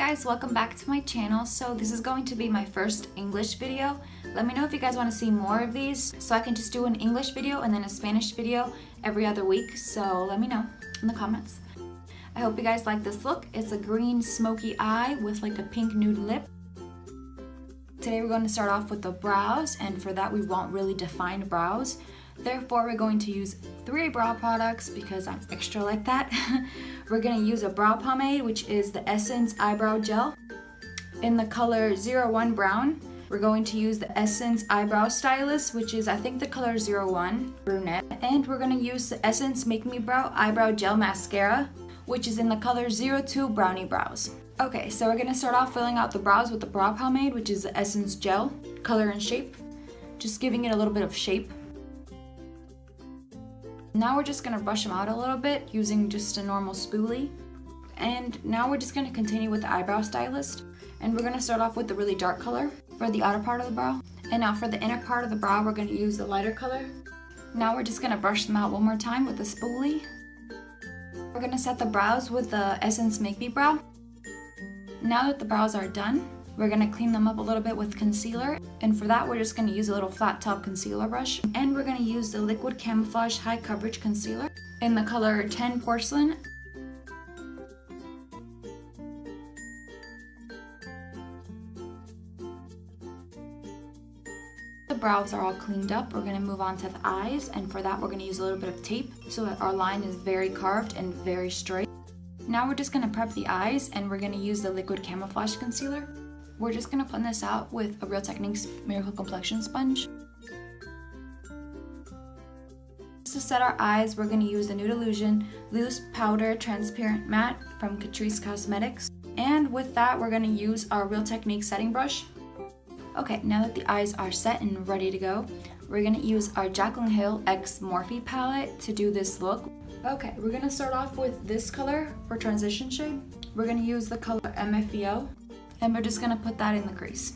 guys, welcome back to my channel. So this is going to be my first English video. Let me know if you guys want to see more of these so I can just do an English video and then a Spanish video every other week. So let me know in the comments. I hope you guys like this look. It's a green smoky eye with like a pink nude lip. Today we're going to start off with the brows, and for that we want really defined brows. Therefore, we're going to use 3 brow products because I'm extra like that. We're going to use a brow pomade, which is the Essence Eyebrow Gel in the color 01 Brown. We're going to use the Essence Eyebrow Stylist, which is I think the color 01 Brunette. And we're going to use the Essence Make Me Brow Eyebrow Gel Mascara, which is in the color 02 Brownie Brows. Okay, so we're going to start off filling out the brows with the brow pomade, which is the Essence Gel, color and shape. Just giving it a little bit of shape. Now we're just going to brush them out a little bit using just a normal spoolie. And now we're just going to continue with the eyebrow stylist. And we're going to start off with the really dark color for the outer part of the brow. And now for the inner part of the brow, we're going to use the lighter color. Now we're just going to brush them out one more time with the spoolie. We're going to set the brows with the Essence Make Me Brow. Now that the brows are done, we're going to clean them up a little bit with concealer, and for that we're just going to use a little flat top concealer brush, and we're going to use the Liquid Camouflage High Coverage Concealer in the color 10 Porcelain. The brows are all cleaned up. We're going to move on to the eyes, and for that we're going to use a little bit of tape so that our line is very carved and very straight. Now we're just going to prep the eyes, and we're going to use the Liquid Camouflage Concealer. We're just going to blend this out with a Real Techniques Miracle Complexion Sponge. To set our eyes, we're going to use the Nude Illusion Loose Powder Transparent Matte from Catrice Cosmetics. And with that, we're going to use our Real Techniques Setting Brush. Okay, now that the eyes are set and ready to go, we're going to use our JACLYN Hill X Morphe palette to do this look. Okay, we're going to start off with this color for transition shade. We're going to use the color MFEO. And we're just going to put that in the crease.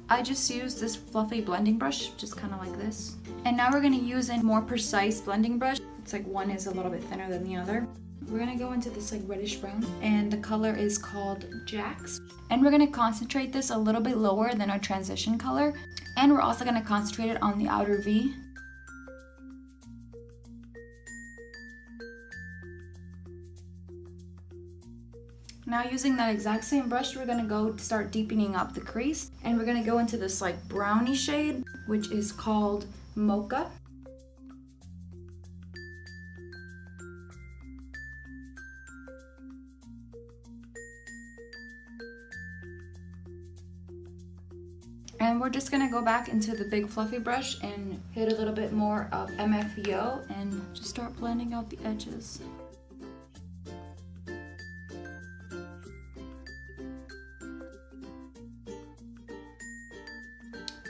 I just used this fluffy blending brush, just kind of like this. And now we're going to use a more precise blending brush. It's like one is a little bit thinner than the other. We're going to go into this like reddish brown, and the color is called Jax. And we're going to concentrate this a little bit lower than our transition color. And we're also going to concentrate it on the outer V. Now using that exact same brush, we're going to go start deepening up the crease. And we're going to go into this like brownie shade, which is called Mocha. And we're just going to go back into the big fluffy brush and hit a little bit more of MFEO and just start blending out the edges.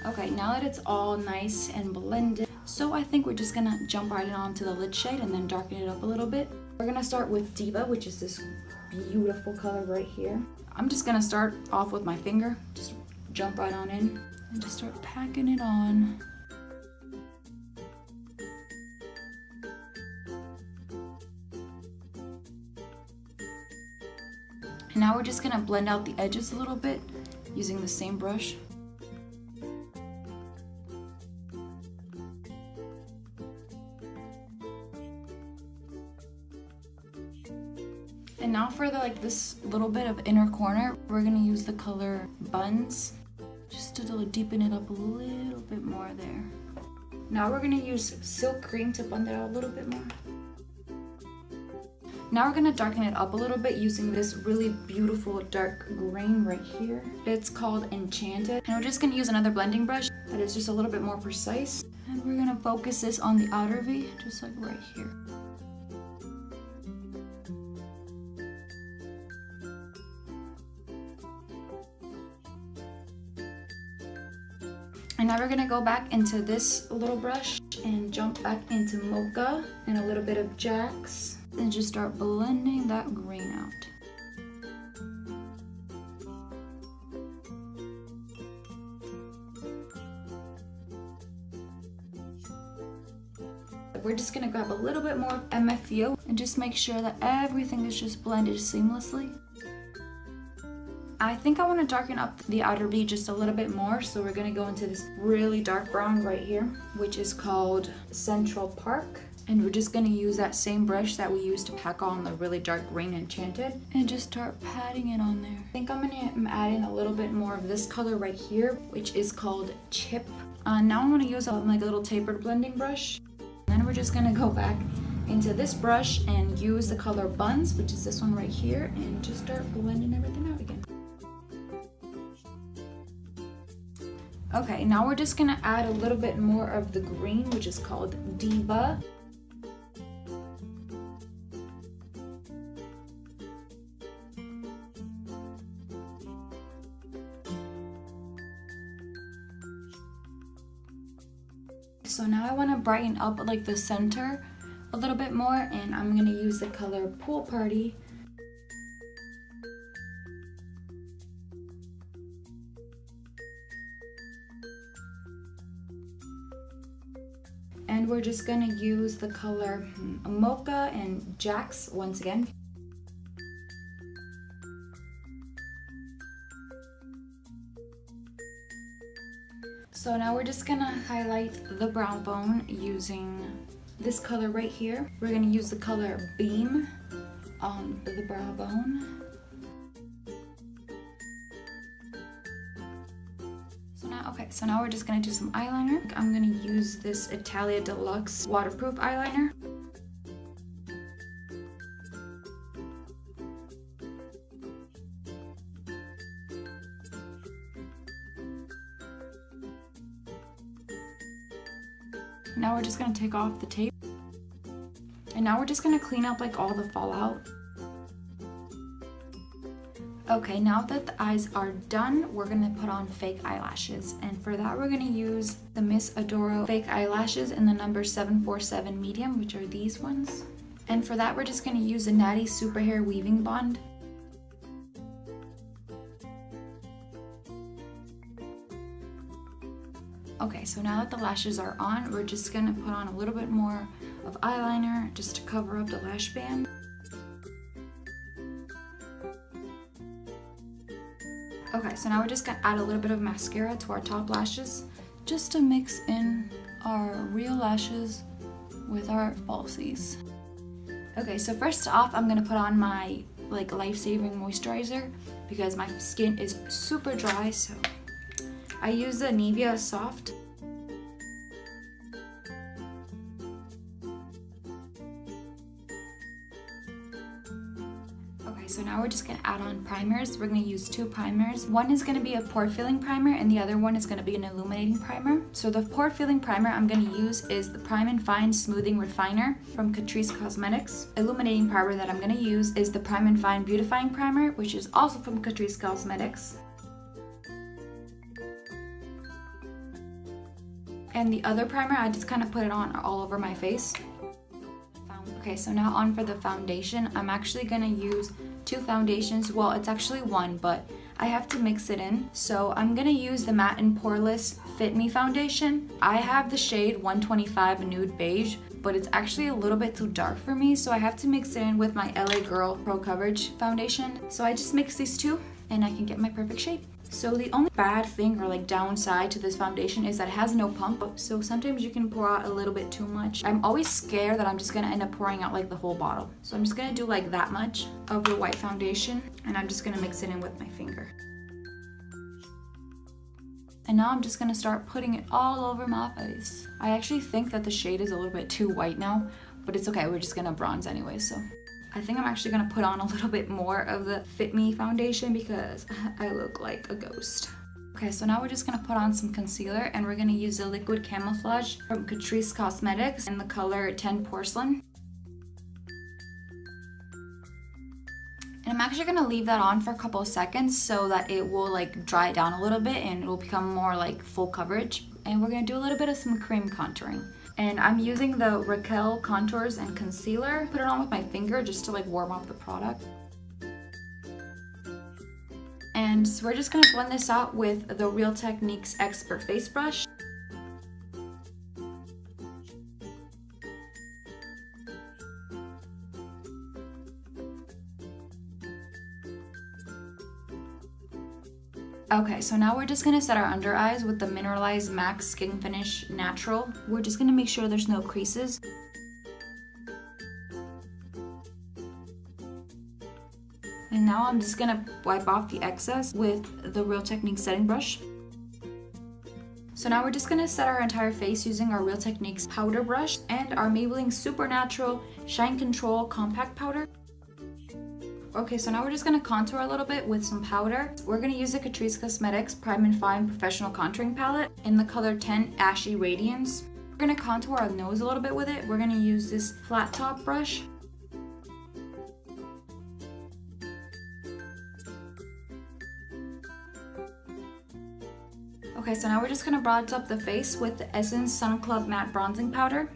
Okay, now that it's all nice and blended, so I think we're just going to jump right onto the lid shade and then darken it up a little bit. We're going to start with Diva, which is this beautiful color right here. I'm just going to start off with my finger, just jump right on in and just start packing it on. And now we're just going to blend out the edges a little bit using the same brush. And now for this little bit of inner corner, we're going to use the color Buns, just to deepen it up a little bit more there. Now we're going to use Silk Cream to blend it out a little bit more. Now we're going to darken it up a little bit using this really beautiful dark green right here. It's called Enchanted. And we're just going to use another blending brush that is just a little bit more precise. And we're going to focus this on the outer V, just like right here. And now we're going to go back into this little brush and jump back into Mocha and a little bit of Jax and just start blending that green out. we're just gonna grab a little bit more MFU and just make sure that everything is just blended seamlessly. I think I want to darken up the outer V just a little bit more, so we're gonna go into this really dark brown right here, which is called Central Park. And we're just gonna use that same brush that we used to pack on the really dark green Enchanted and just start patting it on there. I think I'm gonna add in a little bit more of this color right here, which is called Chip. Now I'm gonna use like a little tapered blending brush. And then we're just gonna go back into this brush and use the color Buns, which is this one right here, and just start blending everything out again. Okay, now we're just gonna add a little bit more of the green, which is called Diva. So now I want to brighten up like the center a little bit more, and I'm going to use the color Pool Party. And we're just going to use the color Mocha and Jax once again. So now we're just gonna highlight the brow bone using this color right here. We're gonna use the color Beam on the brow bone. So now we're just gonna do some eyeliner. I'm gonna use this Italia Deluxe waterproof eyeliner. Now we're just gonna take off the tape. And now we're just gonna clean up like all the fallout. Okay, now that the eyes are done, we're gonna put on fake eyelashes. And for that, we're gonna use the Miss Adoro fake eyelashes in the number 747 medium, which are these ones. And for that, we're just gonna use the Natty Super Hair Weaving Bond. Okay, so now that the lashes are on, we're just gonna put on a little bit more of eyeliner just to cover up the lash band. Okay, so now we're just gonna add a little bit of mascara to our top lashes just to mix in our real lashes with our falsies. Okay, so first off, I'm gonna put on my like life-saving moisturizer because my skin is super dry, so I use the Nivea Soft. Okay, so now we're just gonna add on primers. We're gonna use two primers. One is gonna be a pore filling primer and the other one is gonna be an illuminating primer. So the pore filling primer I'm gonna use is the Prime and Fine Smoothing Refiner from Catrice Cosmetics. Illuminating primer that I'm gonna use is the Prime and Fine Beautifying Primer, which is also from Catrice Cosmetics. And the other primer, I just kind of put it on all over my face. Okay, so now on for the foundation. I'm actually gonna use two foundations. Well, it's actually one, but I have to mix it in. So I'm gonna use the Matte and Poreless Fit Me foundation. I have the shade 125 Nude Beige, but it's actually a little bit too dark for me, so I have to mix it in with my LA Girl Pro Coverage foundation. So I just mix these two and I can get my perfect shade. So the only bad thing or like downside to this foundation is that it has no pump, so sometimes you can pour out a little bit too much. I'm always scared that I'm just gonna end up pouring out like the whole bottle. So I'm just gonna do like that much of the white foundation and I'm just gonna mix it in with my finger. And now I'm just gonna start putting it all over my face. I actually think that the shade is a little bit too white now, but it's okay, we're just gonna bronze anyway, so. I think I'm actually gonna put on a little bit more of the Fit Me foundation because I look like a ghost. Okay, so now we're just gonna put on some concealer and we're gonna use the Liquid Camouflage from Catrice Cosmetics in the color 10 Porcelain. And I'm actually gonna leave that on for a couple of seconds so that it will like dry down a little bit and it will become more like full coverage. And we're gonna do a little bit of some cream contouring. And I'm using the Raquel Contours and Concealer. Put it on with my finger just to like warm up the product. And so we're just gonna blend this out with the Real Techniques Expert Face Brush. Okay, so now we're just gonna set our under eyes with the Mineralized Max Skin Finish Natural. We're just gonna make sure there's no creases. And now I'm just gonna wipe off the excess with the Real Techniques setting brush. So now we're just gonna set our entire face using our Real Techniques powder brush and our Maybelline Supernatural Shine Control Compact Powder. Okay, so now we're just gonna contour a little bit with some powder. We're gonna use the Catrice Cosmetics Prime and Fine Professional Contouring Palette in the color 10 Ashy Radiance. We're gonna contour our nose a little bit with it. We're gonna use this flat top brush. Okay, so now we're just gonna bronze up the face with the Essence Sun Club Matte Bronzing Powder.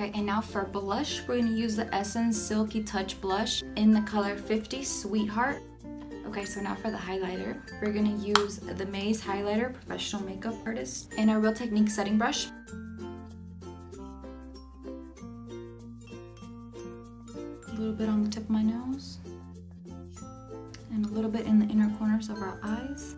Okay, and now for blush, we're gonna use the Essence Silky Touch Blush in the color 50 Sweetheart. Okay, so now for the highlighter, we're gonna use the Maze Highlighter Professional Makeup Artist and our Real Techniques setting brush. A little bit on the tip of my nose and a little bit in the inner corners of our eyes.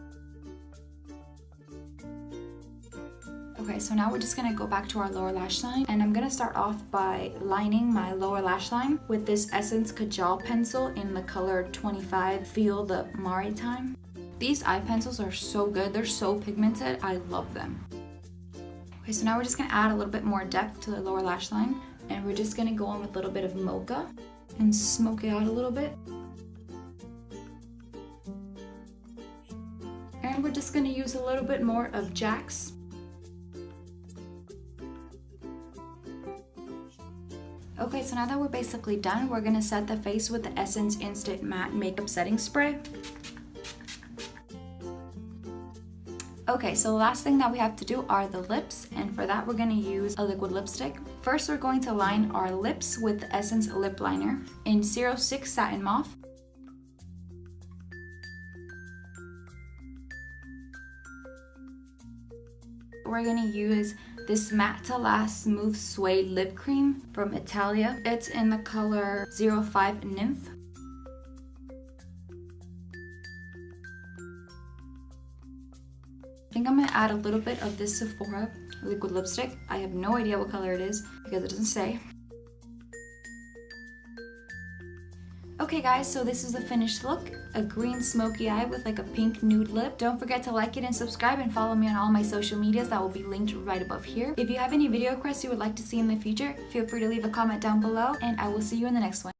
Okay, so now we're just gonna go back to our lower lash line, and I'm gonna start off by lining my lower lash line with this Essence Kajal pencil in the color 25 Feel the Maritime. These eye pencils are so good, they're so pigmented, I love them. Okay, so now we're just gonna add a little bit more depth to the lower lash line, and we're just gonna go in with a little bit of mocha and smoke it out a little bit. And we're just gonna use a little bit more of JAC's. Okay, so now that we're basically done, we're gonna set the face with the Essence Instant Matte Makeup Setting Spray. Okay, so the last thing that we have to do are the lips, and for that we're gonna use a liquid lipstick. First, we're going to line our lips with the Essence Lip Liner in 06 Satin Mauve. We're gonna use this Matte to Last Smooth Suede Lip Cream from Italia. It's in the color 05 Nymph. I think I'm gonna add a little bit of this Sephora liquid lipstick. I have no idea what color it is because it doesn't say. Okay guys, so this is the finished look. A green smoky eye with like a pink nude lip. Don't forget to like it and subscribe and follow me on all my social medias that will be linked right above here. If you have any video requests you would like to see in the future, feel free to leave a comment down below and I will see you in the next one.